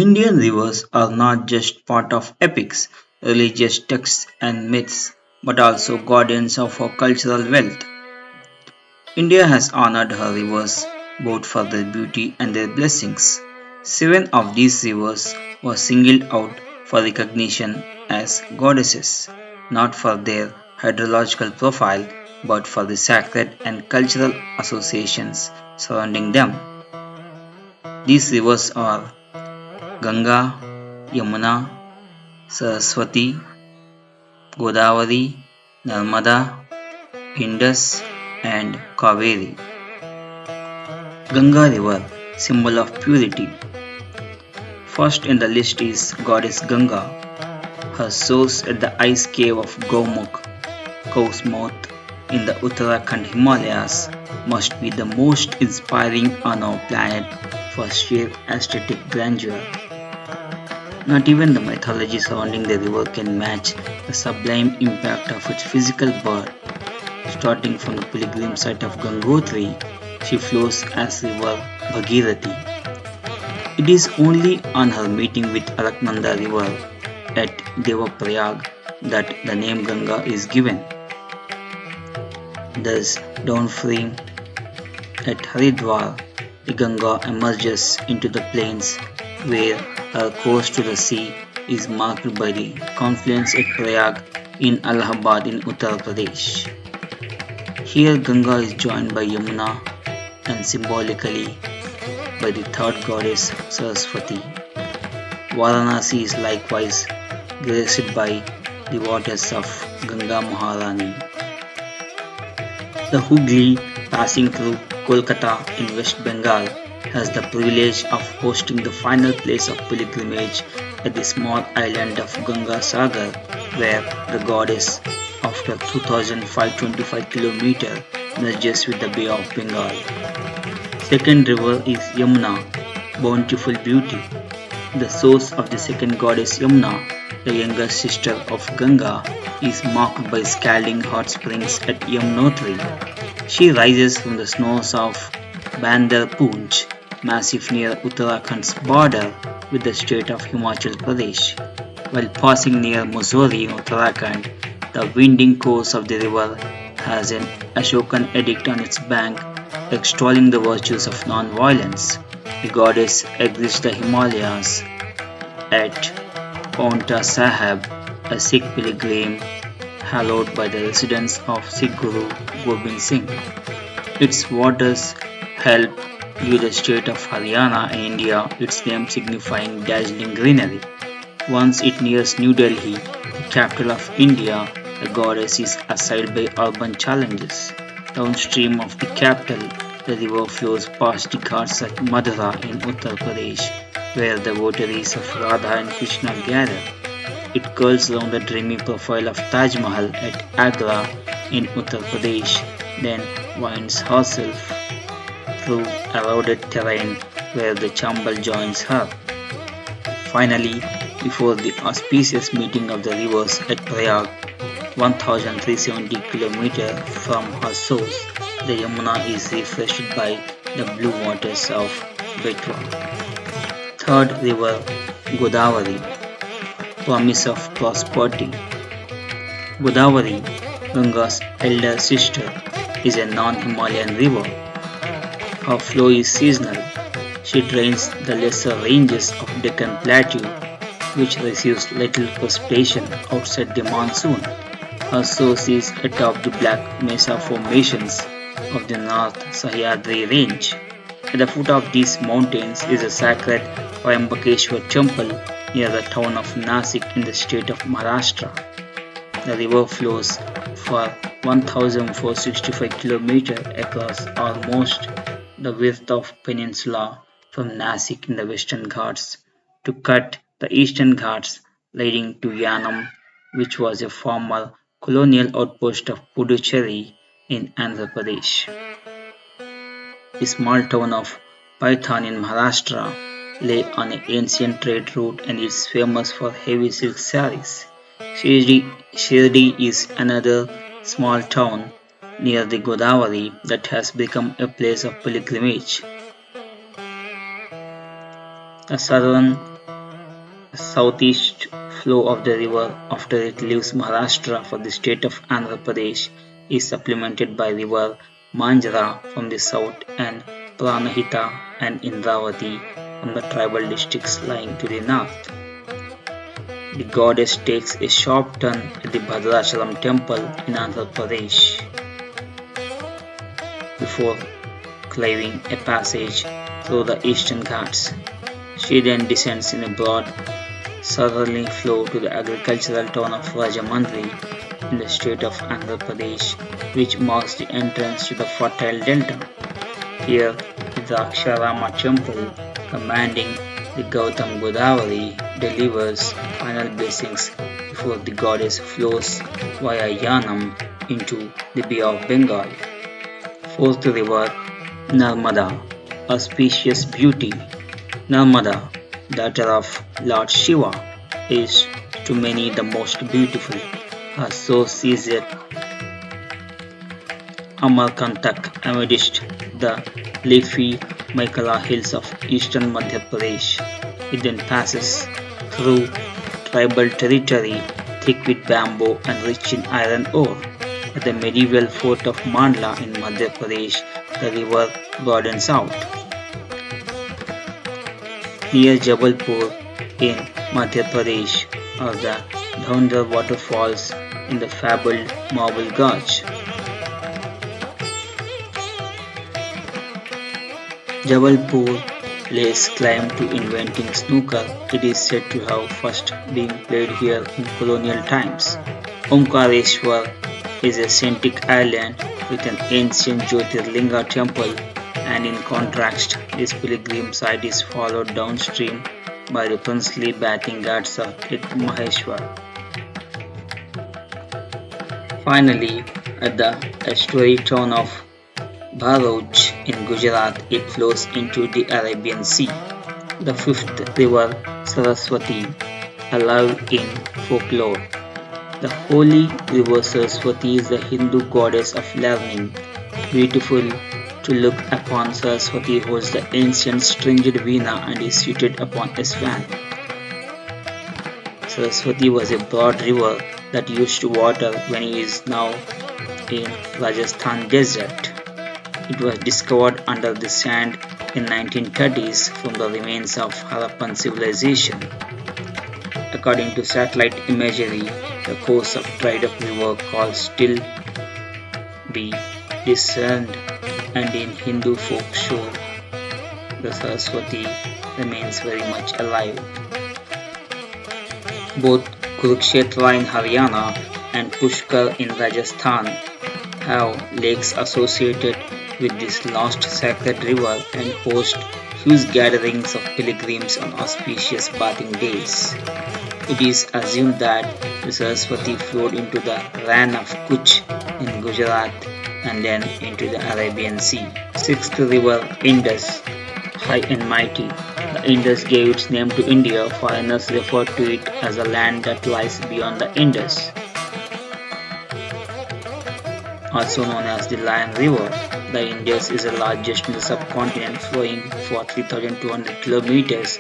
Indian rivers are not just part of epics, religious texts, and myths, but also guardians of our cultural wealth. India has honored her rivers both for their beauty and their blessings. Seven of these rivers were singled out for recognition as goddesses, not for their hydrological profile, but for the sacred and cultural associations surrounding them. These rivers are Ganga, Yamuna, Saraswati, Godavari, Narmada, Indus, and Kaveri. Ganga River, symbol of purity. First in the list is goddess Ganga. Her source at the ice cave of Gomukh, cow's mouth in the Uttarakhand Himalayas, must be the most inspiring on our planet for sheer aesthetic grandeur. Not even the mythology surrounding the river can match the sublime impact of its physical birth. Starting from the pilgrim site of Gangotri, she flows as river Bhagirathi. It is only on her meeting with Alaknanda river at Devaprayag that the name Ganga is given. Thus, downstream at Haridwar, the Ganga emerges into the plains where her course to the sea is marked by the confluence at Prayag in Allahabad in Uttar Pradesh. Here Ganga is joined by Yamuna and symbolically by the third goddess Saraswati. Varanasi is likewise graced by the waters of Ganga Maharani. The Hooghly, passing through Kolkata in West Bengal, has the privilege of hosting the final place of pilgrimage at the small island of Ganga Sagar, where the goddess, after 2,525 km, merges with the Bay of Bengal. Second river is Yamuna, bountiful beauty. The source of the second goddess Yamuna, the younger sister of Ganga, is marked by scalding hot springs at Yamunotri. She rises from the snows of Bandar Poonch, massif near Uttarakhand's border with the state of Himachal Pradesh. While passing near Mussoorie in Uttarakhand, the winding course of the river has an Ashokan edict on its bank extolling the virtues of non-violence. The goddess exits the Himalayas at Paonta Sahib, a Sikh pilgrim hallowed by the residents of Sikh Guru Gobind Singh. Its waters help give the state of Haryana in India its name signifying dazzling greenery. Once it nears New Delhi, the capital of India, the goddess is assailed by urban challenges. Downstream of the capital, the river flows past the ghats at Madhura in Uttar Pradesh, where the votaries of Radha and Krishna gather. It curls around the dreamy profile of Taj Mahal at Agra in Uttar Pradesh, then winds herself through eroded terrain where the Chambal joins her. Finally, before the auspicious meeting of the rivers at Prayag, 1370 km from her source, the Yamuna is refreshed by the blue waters of Betwa. Third river, Godavari, promise of prosperity. Godavari, Ganga's elder sister, is a non-Himalayan river. Her flow is seasonal. She drains the lesser ranges of Deccan Plateau, which receives little precipitation outside the monsoon. Her source is atop the Black Mesa formations of the North Sahyadri range. At the foot of these mountains is a sacred Triambakeshwar temple near the town of Nasik in the state of Maharashtra. The river flows for 1,465 km across almost the width of peninsula from Nasik in the Western Ghats to cut the Eastern Ghats leading to Yanam, which was a former colonial outpost of Puducherry in Andhra Pradesh. The small town of Paithan in Maharashtra lay on an ancient trade route and is famous for heavy silk saris. Shirdi is another small town near the Godavari that has become a place of pilgrimage. The southern The southeast flow of the river after it leaves Maharashtra for the state of Andhra Pradesh is supplemented by river Manjra from the south and Pranahita and Indravati from the tribal districts lying to the north. The goddess takes a sharp turn at the Bhadrachalam temple in Andhra Pradesh before cleaving a passage through the eastern ghats. She then descends in a broad southerly flow to the agricultural town of Rajamandri in the state of Andhra Pradesh, which marks the entrance to the fertile delta. Here, the Draksharama temple, commanding the Gautam Godavari, delivers final blessings before the goddess flows via Yanam into the Bay of Bengal. Fourth river, Narmada, auspicious beauty. Narmada, daughter of Lord Shiva, is to many the most beautiful. Her source is at Amarkantak amidst the leafy Maikala hills of eastern Madhya Pradesh. It then passes through tribal territory thick with bamboo and rich in iron ore. At the medieval fort of Mandla in Madhya Pradesh, the river broadens out. Near Jabalpur in Madhya Pradesh are the Dhaundar waterfalls in the fabled Marble Gorge. Jabalpur lays claim to inventing snooker. It is said to have first been played here in colonial times. Omkareshwar is a scenic island with an ancient Jyotirlinga temple, and in contrast, this pilgrim site is followed downstream by the princely bathing ghats of Maheshwar. Finally, at the estuary town of Bharuch in Gujarat, it flows into the Arabian Sea. The fifth river, Saraswati, alive in folklore. The holy river Saraswati is the Hindu goddess of learning. Beautiful to look upon, Saraswati holds the ancient stringed veena and is seated upon a swan. Saraswati was a broad river that used to water when it is now in Rajasthan desert. It was discovered under the sand in 1930s from the remains of Harappan civilization. According to satellite imagery, the course of dried up river called still be discerned, and in Hindu folklore, the Saraswati remains very much alive. Both Kurukshetra in Haryana and Pushkar in Rajasthan have lakes associated with this lost sacred river and host huge gatherings of pilgrims on auspicious bathing days. It is assumed that the Saraswati flowed into the Rann of Kutch in Gujarat and then into the Arabian Sea. Sixth river, Indus, high and mighty. The Indus gave its name to India. Foreigners referred to it as a land that lies beyond the Indus, also known as the Lion River. The Indus is the largest in the subcontinent, flowing for 3,200 kilometers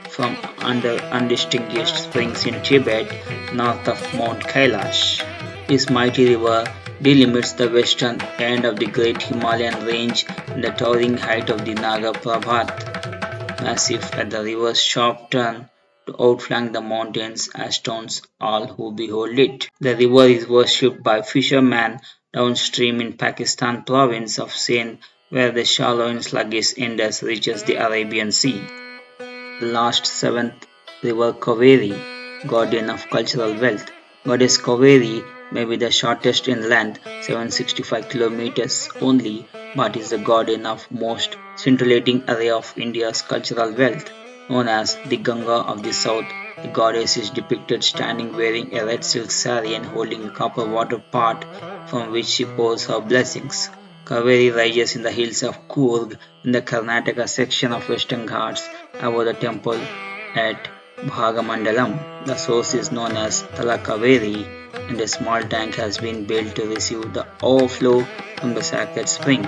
from under undistinguished springs in Tibet, north of Mount Kailash. This mighty river delimits the western end of the great Himalayan range and the towering height of the Naga Prabhat, massive at the river's sharp turn to outflank the mountains as taunts all who behold it. The river is worshipped by fishermen downstream in Pakistan province of Sindh, where the shallow and sluggish Indus reaches the Arabian Sea. The last seventh river, Kaveri, guardian of cultural wealth. Goddess Kaveri may be the shortest in length, 765 kilometers only, but is the guardian of most scintillating array of India's cultural wealth. Known as the Ganga of the South, the goddess is depicted standing wearing a red silk saree and holding a copper water pot from which she pours her blessings. Kaveri rises in the hills of Coorg in the Karnataka section of Western Ghats above the temple at Bhagamandalam. The source is known as Tala Kaveri, and a small tank has been built to receive the overflow from the sacred spring.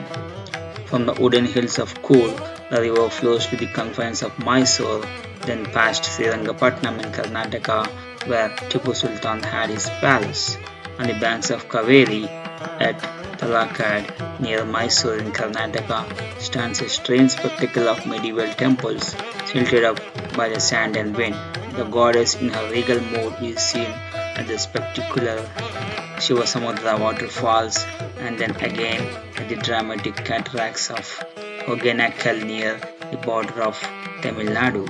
From the wooden hills of Coorg, the river flows to the confines of Mysore then past Srirangapatnam in Karnataka, where Tipu Sultan had his palace. On the banks of Kaveri at Talakad near Mysore in Karnataka stands a strange spectacle of medieval temples silted up by the sand and wind. The goddess in her regal mood is seen at the spectacular Shivasamudra waterfalls and then again at the dramatic cataracts of Hogenakkal near the border of Tamil Nadu.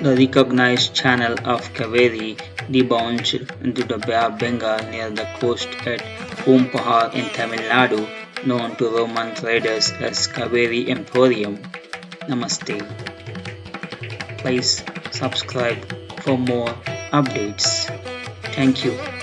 The recognized channel of Kaveri debouched into the Bay of Bengal near the coast at Pompahar in Tamil Nadu, known to Roman traders as Kaveri Emporium. Namaste. Please subscribe for more updates. Thank you.